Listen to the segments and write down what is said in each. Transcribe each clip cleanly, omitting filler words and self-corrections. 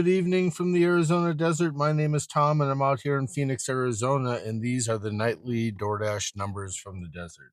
Good evening from the Arizona desert. My name is Tom, and I'm out here in Phoenix, Arizona, and these are the nightly DoorDash numbers from the desert.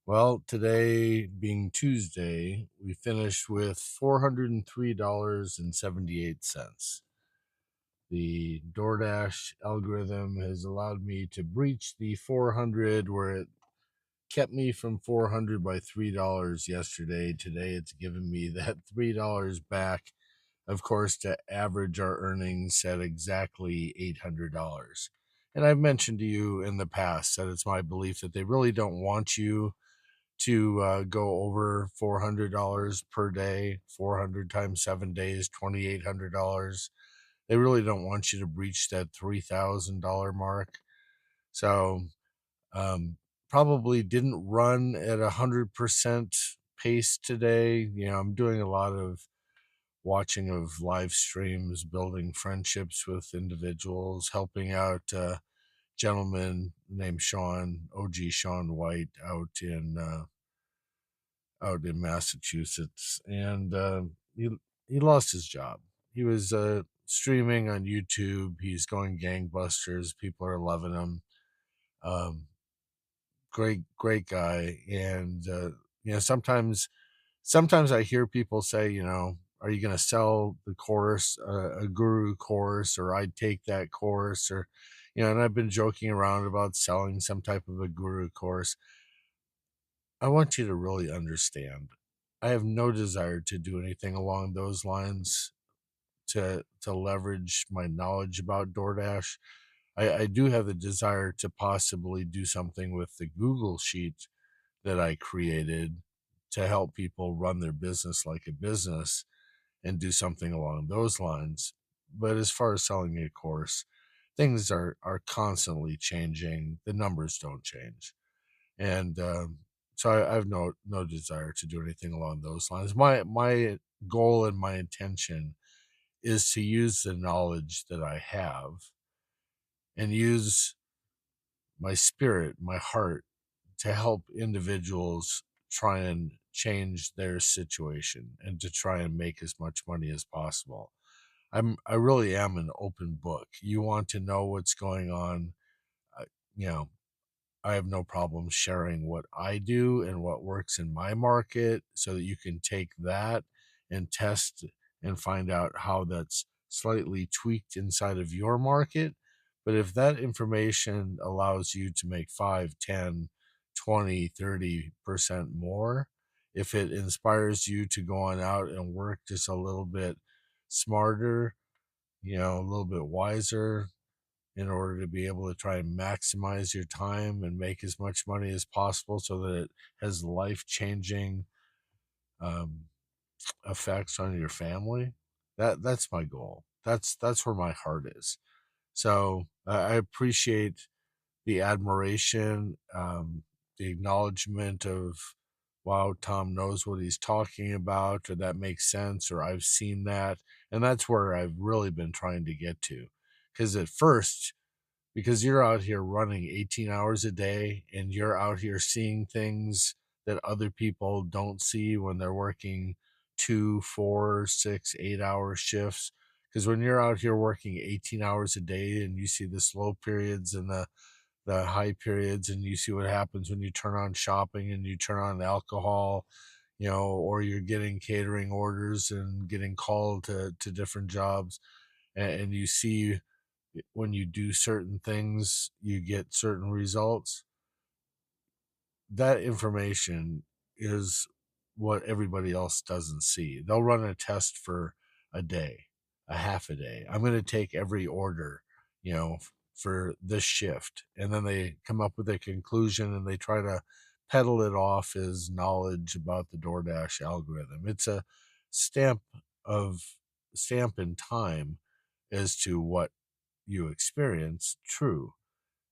Well, today being Tuesday, we finished with $403.78. The DoorDash algorithm has allowed me to breach the 400 where it kept me from 400 by $3 yesterday. Today it's given me that $3 back, of course, to average our earnings at exactly $800. And I've mentioned to you in the past that it's my belief that they really don't want you to go over $400 per day, 400 times 7 days, $2,800. They really don't want you to breach that $3,000 mark. So, probably didn't run at 100% pace today. I'm doing a lot of watching of live streams, building friendships with individuals, helping out a gentleman named Sean, OG Sean White, out in Massachusetts, and he lost his job. He was streaming on YouTube. He's going gangbusters. People are loving him. Um, great guy, and sometimes I hear people say, are you going to sell the course, a guru course, or I'd take that course, or and I've been joking around about selling some type of a guru course. I want you to really understand, I have no desire to do anything along those lines to leverage my knowledge about DoorDash. I do have the desire to possibly do something with the Google sheet that I created to help people run their business like a business and do something along those lines. But as far as selling a course, things are constantly changing. The numbers don't change, and so I have no desire to do anything along those lines. My goal and my intention is to use the knowledge that I have and use my spirit, my heart, to help individuals try and change their situation and to try and make as much money as possible. I really am an open book. You want to know what's going on, uh, you know, I have no problem sharing what I do and what works in my market so that you can take that and test and find out how that's slightly tweaked inside of your market. But if that information allows you to make 5, 10, 20, 30% more, if it inspires you to go on out and work just a little bit smarter, a little bit wiser, in order to be able to try and maximize your time and make as much money as possible so that it has life changing um, effects on your family. That's my goal. That's where my heart is. So I appreciate the admiration, the acknowledgement of, wow, Tom knows what he's talking about, or that makes sense, or I've seen that. And that's where I've really been trying to get to. Because at first, because you're out here running 18 hours a day and you're out here seeing things that other people don't see when they're working 2, 4, 6, 8 hour shifts. Because when you're out here working 18 hours a day and you see the slow periods and the high periods, and you see what happens when you turn on shopping and you turn on alcohol, or you're getting catering orders and getting called to different jobs, and you see when you do certain things, you get certain results. That information is what everybody else doesn't see. They'll run a test for a day, a half a day. I'm going to take every order, for this shift. And then they come up with a conclusion and they try to peddle it off as knowledge about the DoorDash algorithm. It's a stamp of stamp in time as to what you experience true.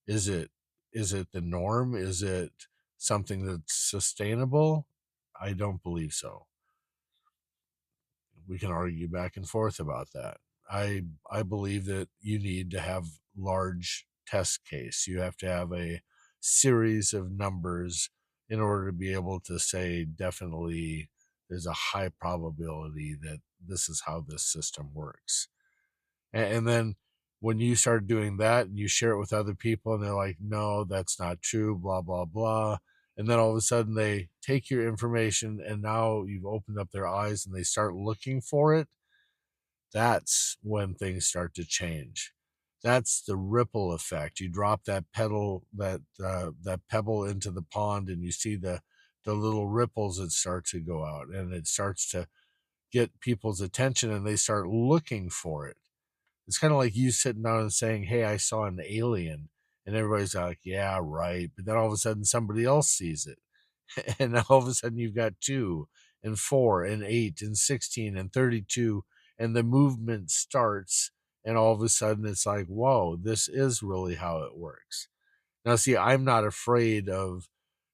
Is it the norm? Is it something that's sustainable? I don't believe so. We can argue back and forth about that. I believe that you need to have large test case. You have to have a series of numbers in order to be able to say definitely there's a high probability that this is how this system works. And then when you start doing that and you share it with other people and they're like, no, that's not true, blah, blah, blah. And then all of a sudden they take your information and now you've opened up their eyes and they start looking for it. That's when things start to change. That's the ripple effect. You drop that pebble into the pond and you see the little ripples that start to go out and it starts to get people's attention and they start looking for it. It's kind of like you sitting down and saying, hey, I saw an alien. And everybody's like, yeah, right. But then all of a sudden somebody else sees it. And all of a sudden you've got 2 and 4 and 8 and 16 and 32. And the movement starts. And all of a sudden it's like, whoa, this is really how it works. Now, see, I'm not afraid of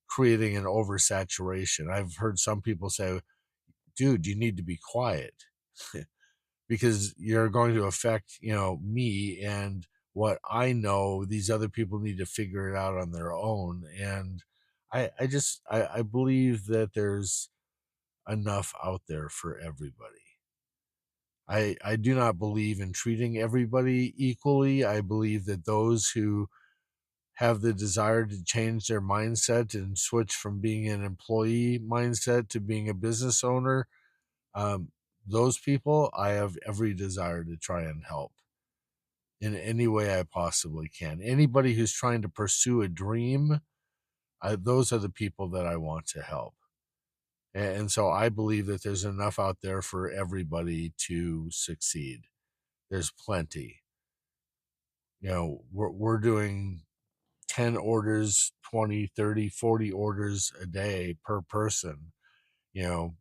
creating an oversaturation. I've heard some people say, dude, you need to be quiet. Because you're going to affect, me and what I know. These other people need to figure it out on their own. And I believe that there's enough out there for everybody. I do not believe in treating everybody equally. I believe that those who have the desire to change their mindset and switch from being an employee mindset to being a business owner, um, those people I have every desire to try and help in any way I possibly can. Anybody who's trying to pursue a dream, those are the people that I want to help. And so I believe that there's enough out there for everybody to succeed. There's plenty. We're doing 10 orders, 20, 30, 40 orders a day per person, you know,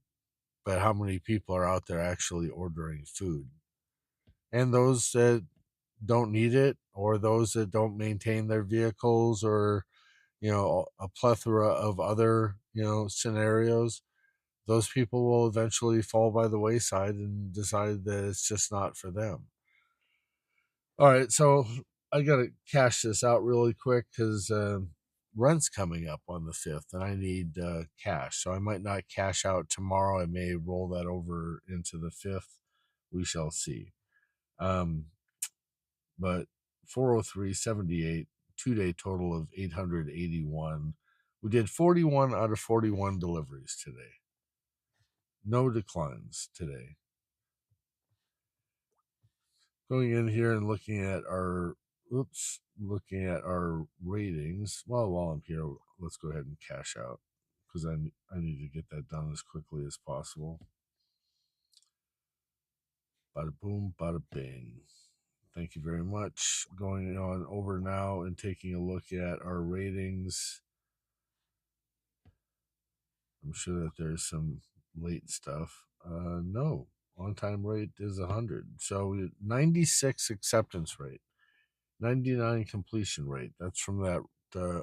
but how many people are out there actually ordering food? And those that don't need it, or those that don't maintain their vehicles, or a plethora of other scenarios, those people will eventually fall by the wayside and decide that it's just not for them. All right, so I gotta cash this out really quick because rent's coming up on the 5th and I need cash, so I might not cash out tomorrow. I may roll that over into the 5th. We shall see. um but 403.78, 2-day total of 881. We did 41 out of 41 deliveries today. No declines today. Going in here and looking at our ratings. Well, while I'm here, let's go ahead and cash out because I need to get that done as quickly as possible. Bada boom, bada bing. Thank you very much. Going on over now and taking a look at our ratings. I'm sure that there's some late stuff. No, on time rate is 100. So 96 acceptance rate, 99 completion rate. That's from that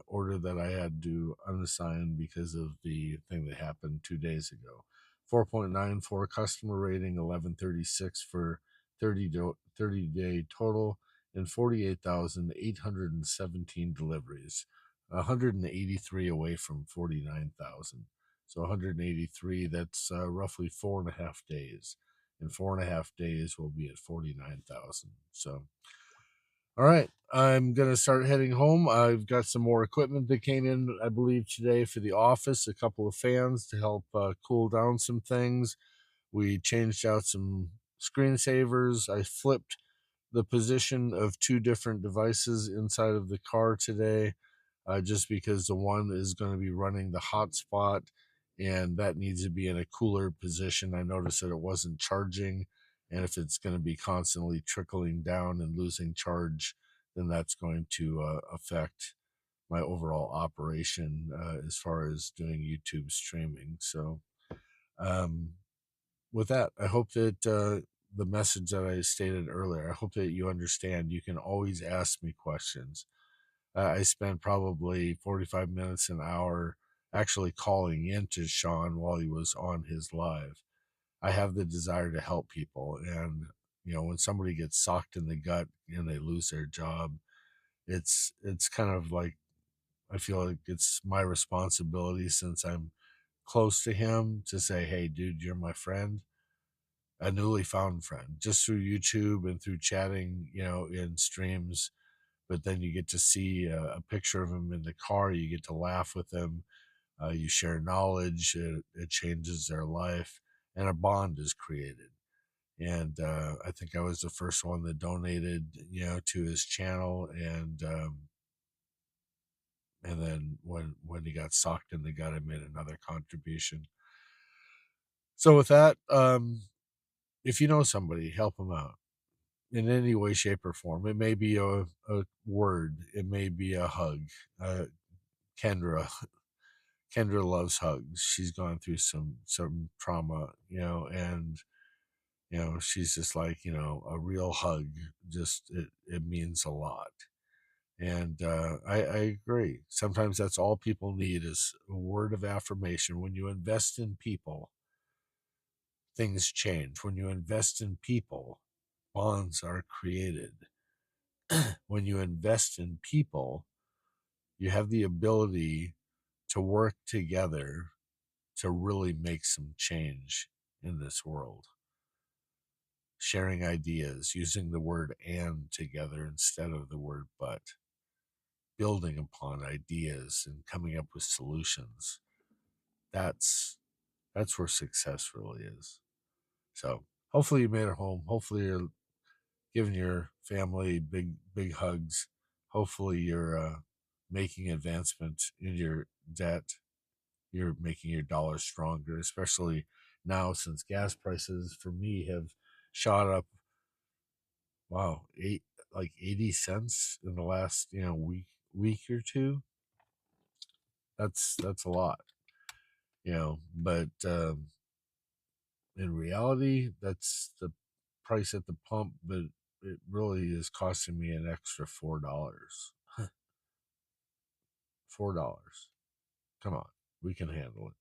order that I had to unassign because of the thing that happened 2 days ago. 4.94 customer rating, 1136 for 30-day total, and 48,817 deliveries. 183 away from 49,000. So 183, that's roughly 4.5 days. In 4.5 days, we'll be at 49,000. So, all right, I'm going to start heading home. I've got some more equipment that came in, I believe, today for the office, a couple of fans to help cool down some things. We changed out some screensavers. I flipped the position of 2 different devices inside of the car today, just because the one is going to be running the hotspot and that needs to be in a cooler position. I noticed that it wasn't charging, and if it's going to be constantly trickling down and losing charge, then that's going to affect my overall operation as far as doing YouTube streaming. So, um, with that, I hope that the message that I stated earlier, I hope that you understand you can always ask me questions. I spent probably 45 minutes, an hour actually calling into Sean while he was on his live. I have the desire to help people. And, when somebody gets socked in the gut and they lose their job, it's kind of like, I feel like it's my responsibility, since I'm close to him, to say, hey, dude, you're my friend. a newly found friend just through YouTube and through chatting, in streams. But then you get to see a picture of him in the car. You get to laugh with him. You share knowledge. It changes their life, and a bond is created. And I think I was the first one that donated, to his channel. And then when he got socked in the gut, I made another contribution. So with that, if you know somebody, help them out in any way, shape, or form. It may be a word. It may be a hug. Uh, Kendra, Kendra loves hugs. She's gone through some trauma, and she's just like, a real hug. Just it means a lot. And I agree. Sometimes that's all people need is a word of affirmation. When you invest in people, things change. When you invest in people, bonds are created. When you invest in people, you have the ability to work together to really make some change in this world. Sharing ideas, using the word and together instead of the word but, building upon ideas and coming up with solutions. That's where success really is. So hopefully you made it home. Hopefully you're giving your family big hugs. Hopefully you're making advancement in your debt. You're making your dollar stronger, especially now since gas prices for me have shot up. Wow, 80 cents in the last week or two. That's a lot, but in reality, that's the price at the pump. But it really is costing me an extra $4. $4. Come on, we can handle it.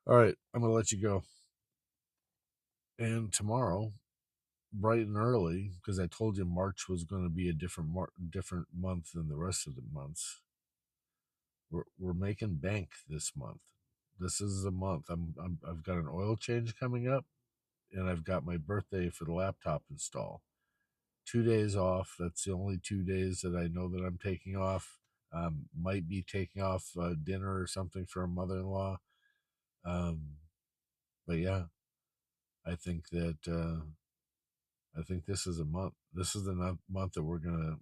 All right, I'm gonna let you go. And tomorrow, bright and early, because I told you March was going to be a different month than the rest of the months. We're making bank this month. This is a month. I've got an oil change coming up, and I've got my birthday for the laptop install. 2 days off. That's the only 2 days that I know that I'm taking off. Might be taking off dinner or something for a mother-in-law. Um, but yeah, I think that I think this is a month. This is the month that we're gonna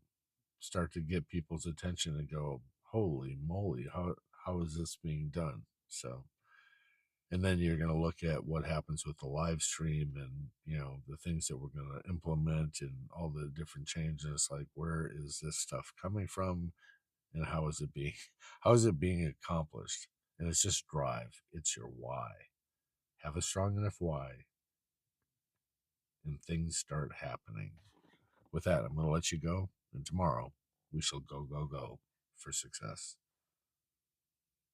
start to get people's attention and go, holy moly, how is this being done? So, and then you're going to look at what happens with the live stream and the things that we're going to implement and all the different changes. Like, where is this stuff coming from, and how is it being how is it being accomplished? And it's just drive. It's your why. Have a strong enough why, and things start happening. With that, I'm going to let you go, and tomorrow we shall go for success.